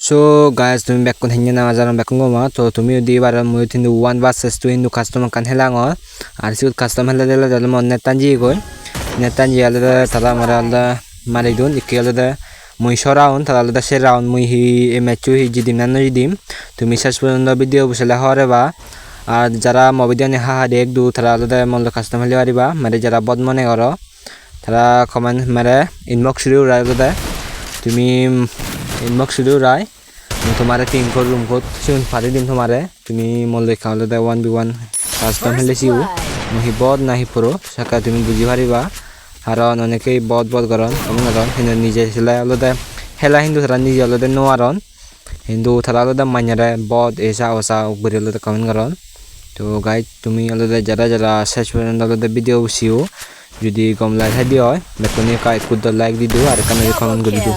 So guys tumi bekkun henya na majaran bekkun goma to tumi di bar mui tindu 1 versus 2 hindu custom kan helangor ar siut custom hela dela dal mon netanji goi netanji alada tala mara alda maridun ikki alada mui soraun tala alada se round mui hi e matchu hi jidim nanno jidim tumi শেষ পর্যন্ত video বুঝলে হরে বা আর যারা মবিদিয়ানি হাহা এক দু তারা আলাদা Malla custom হলে পারিবা মানে যারা বদ মনে করো তারা কমেন্ট মারে ইনবক্স শুরু রায় আলাদা তুমি ইনবক্স শুরু রায় তোমারে তিন কোড রুম কোড সিউন পারি দিন তোমারে তুমি মল্ল দেখা আলাদা 1v1 কাস্টম হলে সিউ মহি বদ নাহি পুরো সাকা তুমি বুঝি পারিবা কারণ অনেকেই বদ করন এবং হিন্দু নিজে সেলাই আলাদা হেলা হিন্দু তারা নিজে আলাদা নোয়ারন হিন্দু তারা আলাদা মাইনারে বদ এসা ওসা উপরে আলাদা কমেন্ট করন তো গাইড তুমি আলাদা যারা শেষ পর্যন্ত আলাদা ভিডিও বসিও যদি কম লাইক দিও হয় বেকনি কাই কুদ লাইক দি দিও আর কানে কমেন্ট করে দিও